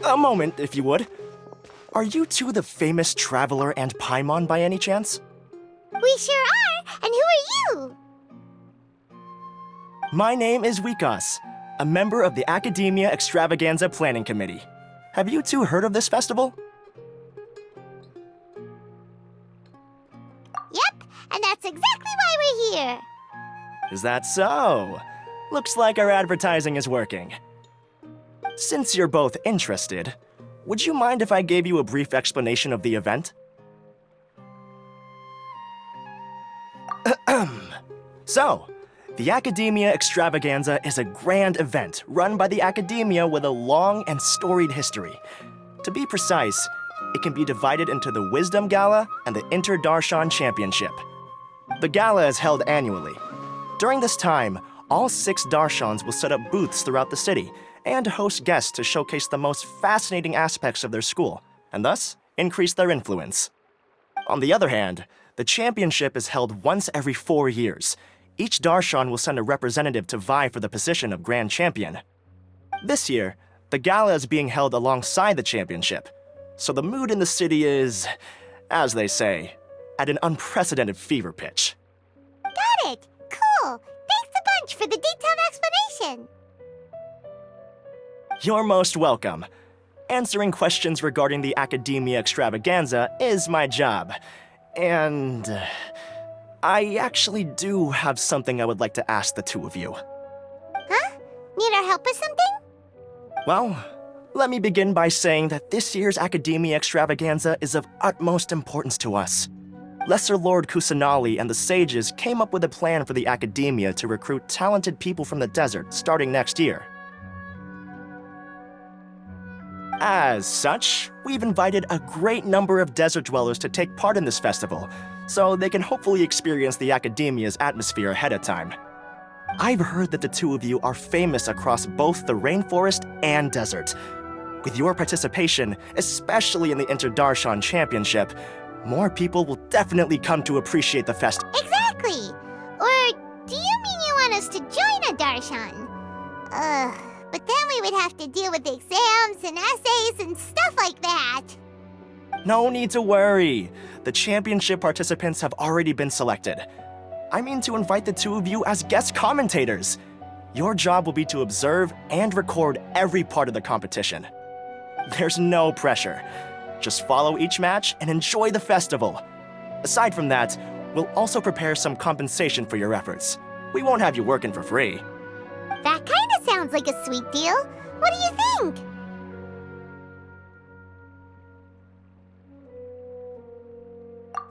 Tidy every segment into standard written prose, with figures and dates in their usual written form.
A moment, if you would. Are you two the famous Traveler and Paimon by any chance? We sure are! And who are you? My name is Wikas, a member of the Academia Extravaganza Planning Committee. Have you two heard of this festival? Yep, and that's exactly why we're here. Is that so? Looks like our advertising is working. Since you're both interested, would you mind if I gave you a brief explanation of the event? So, the Academia Extravaganza is a grand event run by the Academia with a long and storied history. To be precise, it can be divided into the Wisdom Gala and the Inter-Darshan Championship. The gala is held annually. During this time, all 6 Darshans will set up booths throughout the city and host guests to showcase the most fascinating aspects of their school, and thus increase their influence. On the other hand, the championship is held once every 4 years. Each Darshan will send a representative to vie for the position of Grand Champion. This year, the gala is being held alongside the championship, so the mood in the city is, as they say, at an unprecedented fever pitch. Got it! Cool! Thanks a bunch for the detailed explanation! You're most welcome. Answering questions regarding the Academia Extravaganza is my job. And I actually do have something I would like to ask the two of you. Huh? Need our help with something? Well, let me begin by saying that this year's Academia Extravaganza is of utmost importance to us. Lesser Lord Kusanali and the sages came up with a plan for the Academia to recruit talented people from the desert starting next year. As such, we've invited a great number of desert dwellers to take part in this festival, so they can hopefully experience the Academia's atmosphere ahead of time. I've heard that the two of you are famous across both the rainforest and desert. With your participation, especially in the Inter-Darshan Championship, more people will definitely come to appreciate the festival. Exactly! Or do you mean you want us to join a Darshan? But then we would have to deal with exams and essays and stuff like that. No need to worry. The championship participants have already been selected. I mean to invite the two of you as guest commentators. Your job will be to observe and record every part of the competition. There's no pressure. Just follow each match and enjoy the festival. Aside from that, we'll also prepare some compensation for your efforts. We won't have you working for free. That kinda sounds like a sweet deal. What do you think?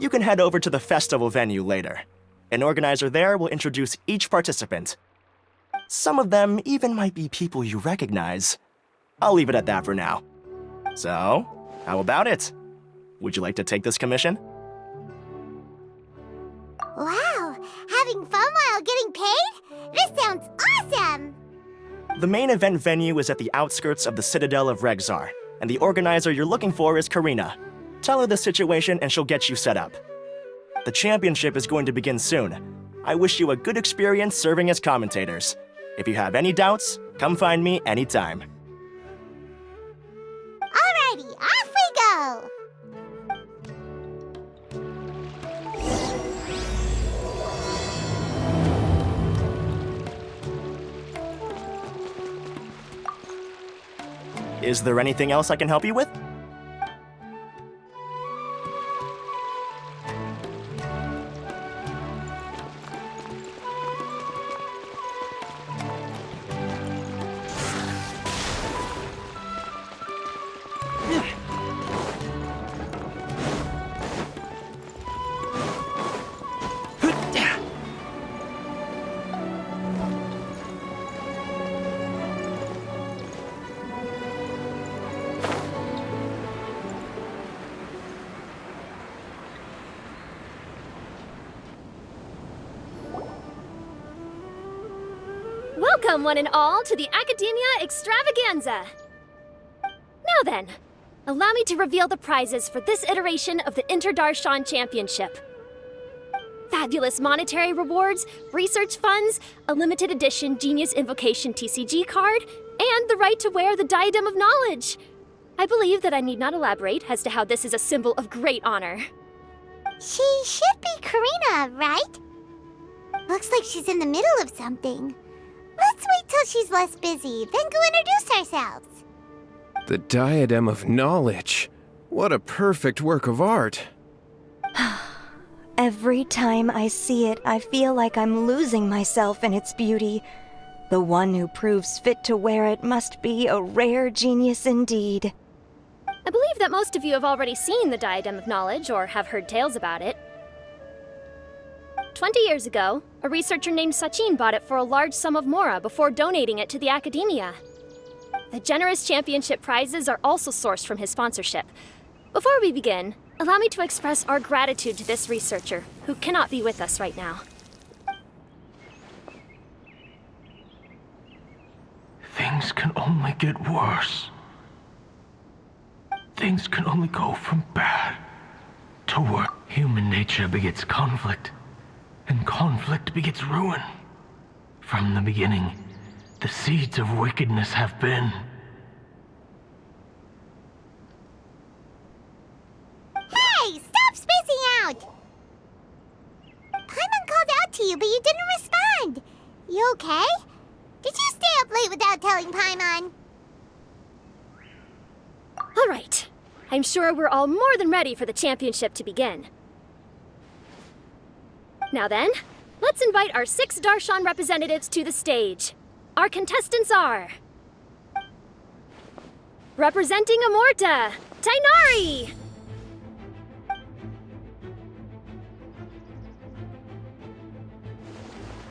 You can head over to the festival venue later. An organizer there will introduce each participant. Some of them even might be people you recognize. I'll leave it at that for now. So, how about it? Would you like to take this commission? Wow! Having fun while getting paid? This sounds awesome! The main event venue is at the outskirts of the Citadel of Regzar, and the organizer you're looking for is Karina. Tell her the situation and she'll get you set up. The championship is going to begin soon. I wish you a good experience serving as commentators. If you have any doubts, come find me anytime. Alrighty, off we go! Is there anything else I can help you with? Welcome, one and all, to the Academia Extravaganza! Now then, allow me to reveal the prizes for this iteration of the Inter-Darshan Championship. Fabulous monetary rewards, research funds, a limited edition Genius Invocation TCG card, and the right to wear the Diadem of Knowledge. I believe that I need not elaborate as to how this is a symbol of great honor. She should be Karina, right? Looks like she's in the middle of something. Let's wait till she's less busy, then go introduce ourselves. The Diadem of Knowledge. What a perfect work of art. Every time I see it, I feel like I'm losing myself in its beauty. The one who proves fit to wear it must be a rare genius indeed. I believe that most of you have already seen the Diadem of Knowledge or have heard tales about it. 20 years ago, a researcher named Sachin bought it for a large sum of mora before donating it to the Academia. The generous championship prizes are also sourced from his sponsorship. Before we begin, allow me to express our gratitude to this researcher, who cannot be with us right now. Things can only get worse. Things can only go from bad to worse. Human nature begets conflict, and conflict begets ruin. From the beginning, the seeds of wickedness have been. Hey, stop spacing out! Paimon called out to you, but you didn't respond. You okay? Did you stay up late without telling Paimon? All right. I'm sure we're all more than ready for the championship to begin. Now then, let's invite our 6 Darshan representatives to the stage. Our contestants are... representing Amorta, Tainari!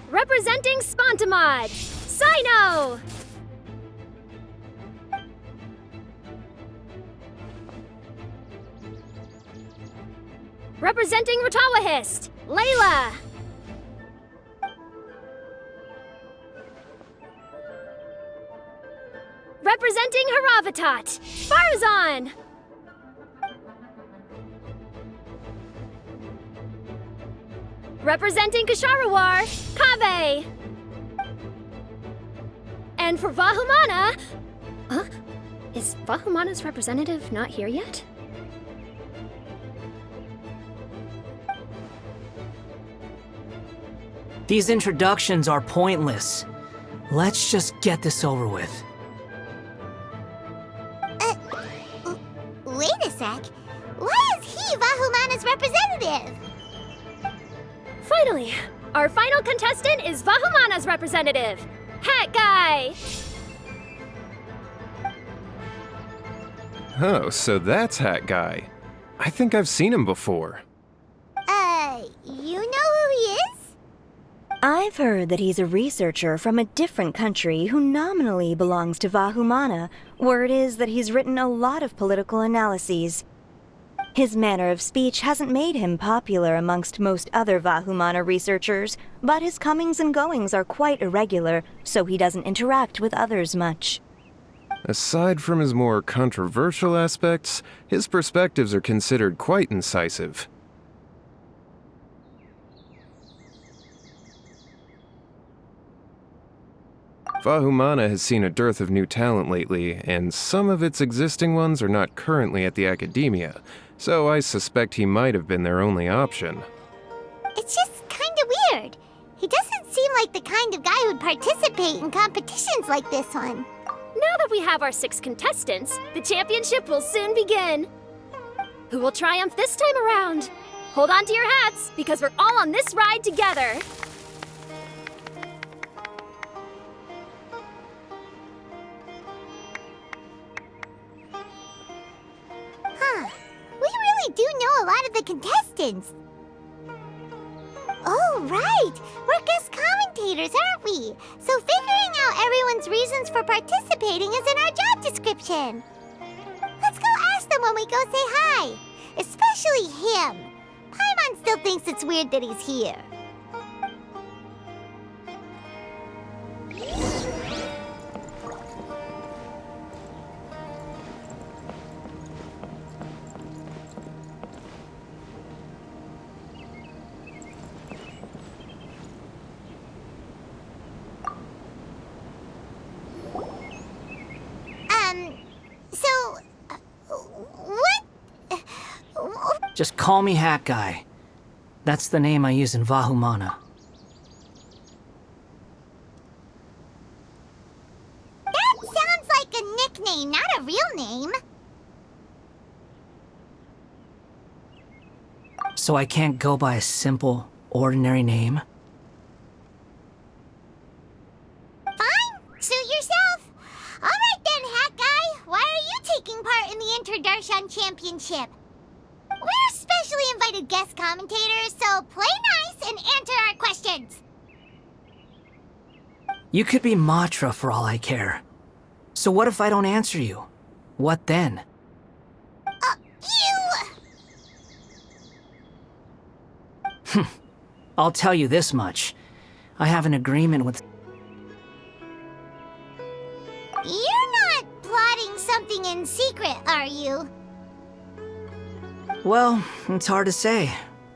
Representing Spontamod, Sino! Representing Ratawahist, Layla! Representing Haravatat, Farzan! Representing Kasharawar, Kaveh! And for Vahumana... Huh? Is Vahumana's representative not here yet? These introductions are pointless. Let's just get this over with. Wait a sec. Why is he Vahumana's representative? Finally, our final contestant is Vahumana's representative, Hat Guy! Oh, so that's Hat Guy. I think I've seen him before. You know who he is? I've heard that he's a researcher from a different country who nominally belongs to Vahumana. Word is that he's written a lot of political analyses. His manner of speech hasn't made him popular amongst most other Vahumana researchers, but his comings and goings are quite irregular, so he doesn't interact with others much. Aside from his more controversial aspects, his perspectives are considered quite incisive. Vahumana has seen a dearth of new talent lately, and some of its existing ones are not currently at the Academia, so I suspect he might have been their only option. It's just kinda weird. He doesn't seem like the kind of guy who'd participate in competitions like this one. Now that we have our 6 contestants, the championship will soon begin. Who will triumph this time around? Hold on to your hats, because we're all on this ride together. We really do know a lot of the contestants. Oh, right! We're guest commentators, aren't we? So figuring out everyone's reasons for participating is in our job description. Let's go ask them when we go say hi. Especially him. Paimon still thinks it's weird that he's here. Just call me Hat Guy. That's the name I use in Vahumana. That sounds like a nickname, not a real name. So I can't go by a simple, ordinary name? Fine, suit yourself. All right then, Hat Guy. Why are you taking part in the Interdarshan Championship? We're specially invited guest commentators, so play nice and answer our questions. You could be Matra for all I care. So what if I don't answer you? What then? I'll tell you this much. I have an agreement with... You're not plotting something in secret, are you? Well, it's hard to say.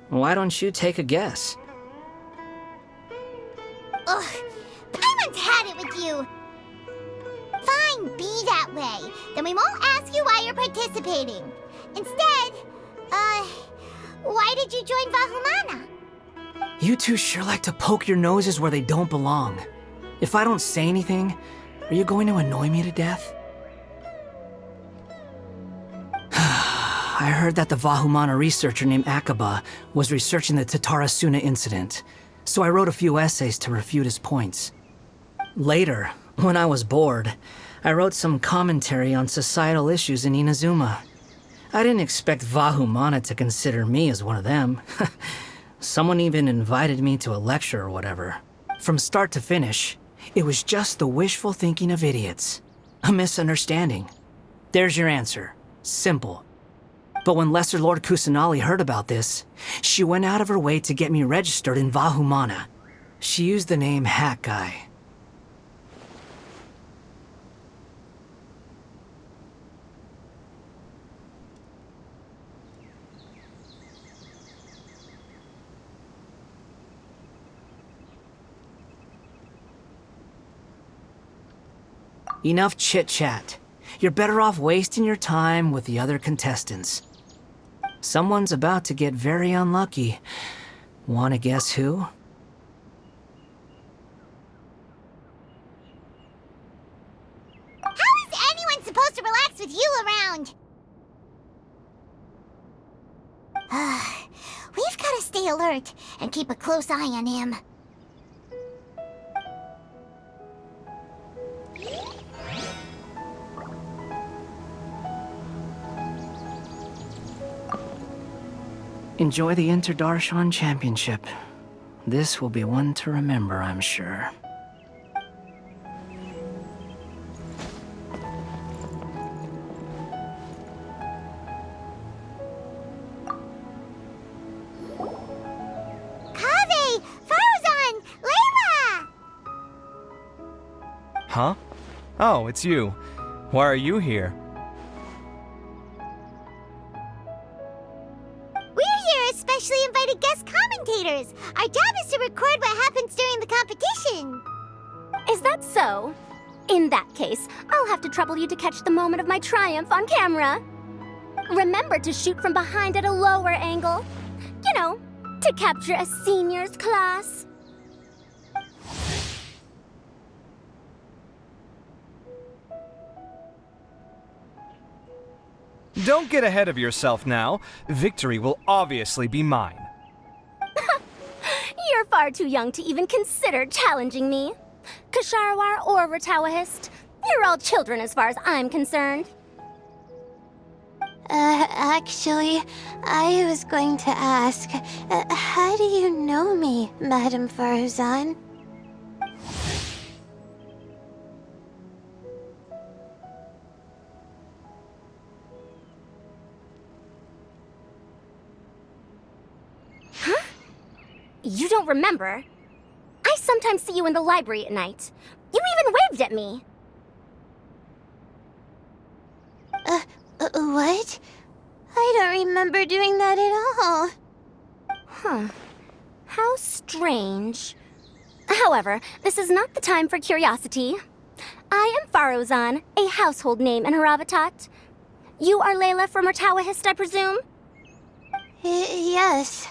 Why don't you take a guess? Ugh, Paimon's had it with you. Fine, be that way. Then we won't ask you why you're participating. Instead, why did you join Vahumana? You two sure like to poke your noses where they don't belong. If I don't say anything, are you going to annoy me to death? I heard that the Vahumana researcher named Akaba was researching the Tatarasuna incident, so I wrote a few essays to refute his points. Later, when I was bored, I wrote some commentary on societal issues in Inazuma. I didn't expect Vahumana to consider me as one of them. Someone even invited me to a lecture or whatever. From start to finish, it was just the wishful thinking of idiots. A misunderstanding. There's your answer. Simple. But when Lesser Lord Kusanali heard about this, she went out of her way to get me registered in Vahumana. She used the name Hat Guy. Enough chit-chat. You're better off wasting your time with the other contestants. Someone's about to get very unlucky. Wanna guess who? How is anyone supposed to relax with you around? We've gotta stay alert and keep a close eye on him. Enjoy the Interdarshan Championship. This will be one to remember, I'm sure. Kaveh! Faruzan! Layla! Huh? Oh, it's you. Why are you here? Specially invited guest commentators. Our job is to record what happens during the competition. Is that so? In that case, I'll have to trouble you to catch the moment of my triumph on camera. Remember to shoot from behind at a lower angle. You know, to capture a seniors class. Don't get ahead of yourself now. Victory will obviously be mine. You're far too young to even consider challenging me. Kasharawar or Ratawahist, you're all children as far as I'm concerned. Actually, I was going to ask, how do you know me, Madam Faruzan? You don't remember? I sometimes see you in the library at night. You even waved at me. What? I don't remember doing that at all. Huh. How strange. However, this is not the time for curiosity. I am Faruzan, a household name in Haravatat. You are Layla from Ratawahist, I presume? Yes.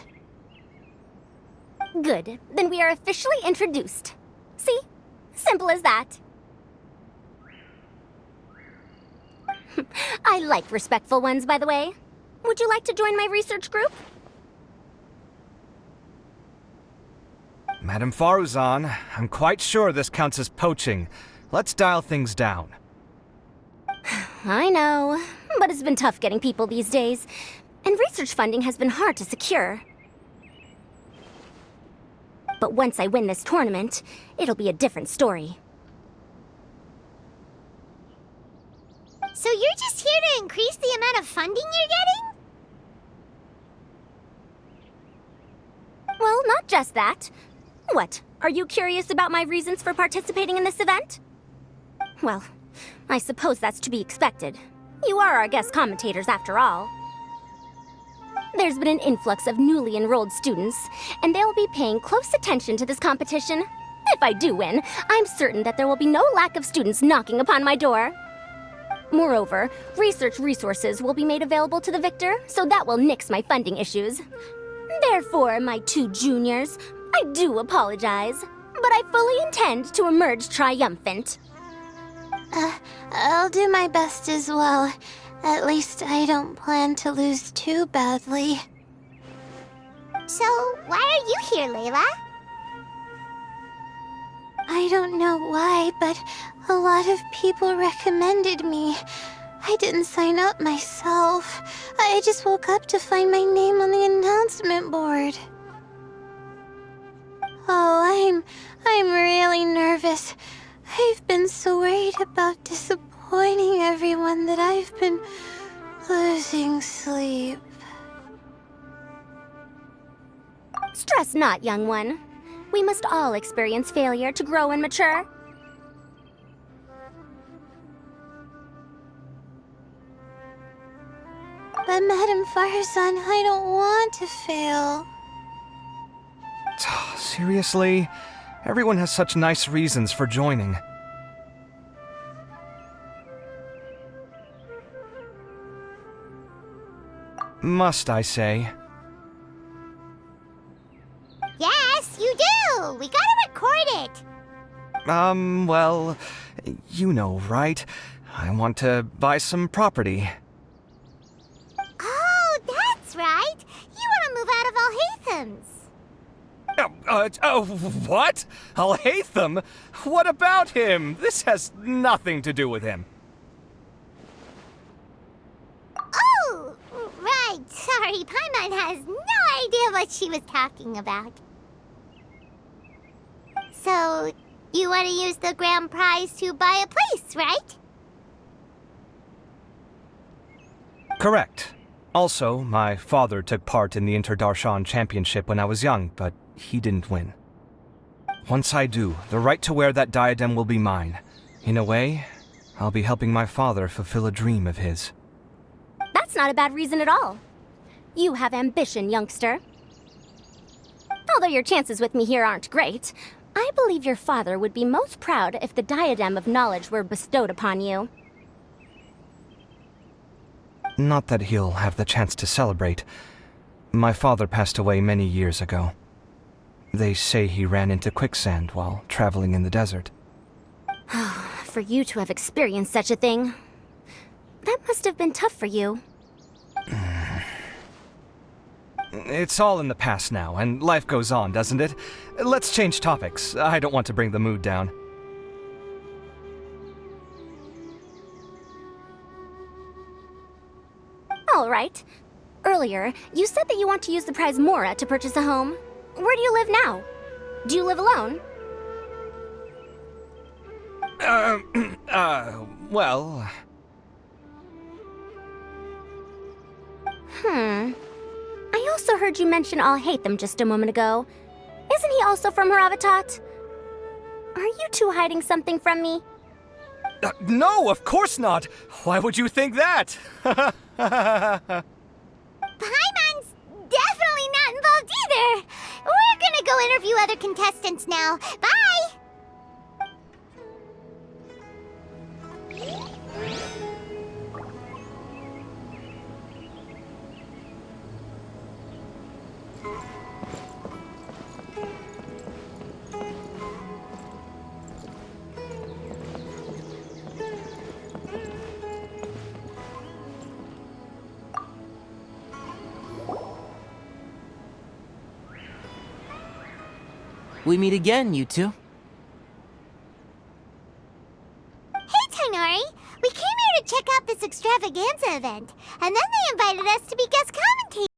Good. Then we are officially introduced. See? Simple as that. I like respectful ones, by the way. Would you like to join my research group? Madame Faruzan, I'm quite sure this counts as poaching. Let's dial things down. I know, but it's been tough getting people these days. And research funding has been hard to secure. But once I win this tournament, it'll be a different story. So you're just here to increase the amount of funding you're getting? Well, not just that. What, are you curious about my reasons for participating in this event? Well, I suppose that's to be expected. You are our guest commentators after all. There's been an influx of newly enrolled students, and they'll be paying close attention to this competition. If I do win, I'm certain that there will be no lack of students knocking upon my door. Moreover, research resources will be made available to the victor, so that will nix my funding issues. Therefore, my two juniors, I do apologize, but I fully intend to emerge triumphant. I'll do my best as well. At least I don't plan to lose too badly. So, why are you here, Layla? I don't know why, but a lot of people recommended me. I didn't sign up myself. I just woke up to find my name on the announcement board. Oh, I'm really nervous. I've been so worried about disappointing everyone that I've been losing sleep. Stress not, young one. We must all experience failure to grow and mature. But Madame Faruzan, I don't want to fail. Seriously? Everyone has such nice reasons for joining. Must I say? Yes, you do! We gotta record it! Well, you know, right? I want to buy some property. Oh, that's right! You want to move out of Alhatham's. What? Alhaitham? What about him? This has nothing to do with him. Oh, right. Sorry, Paimon has no idea what she was talking about. So, you want to use the grand prize to buy a place, right? Correct. Also, my father took part in the Interdarshan Championship when I was young, but he didn't win. Once I do, the right to wear that diadem will be mine. In a way, I'll be helping my father fulfill a dream of his. That's not a bad reason at all. You have ambition, youngster. Although your chances with me here aren't great, I believe your father would be most proud if the diadem of knowledge were bestowed upon you. Not that he'll have the chance to celebrate. My father passed away many years ago. They say he ran into quicksand while traveling in the desert. For you to have experienced such a thing, that must have been tough for you. It's all in the past now, and life goes on, doesn't it? Let's change topics. I don't want to bring the mood down. All right. Earlier, you said that you want to use the prize Mora to purchase a home. Where do you live now? Do you live alone? Well... I also heard you mention Alhaitham just a moment ago. Isn't he also from Haravatat? Are you two hiding something from me? No, of course not! Why would you think that? Paimon's definitely not involved either! We're gonna go interview other contestants now. Bye! we meet again, you two. Hey, Tainari! We came here to check out this extravaganza event, and then they invited us to be guest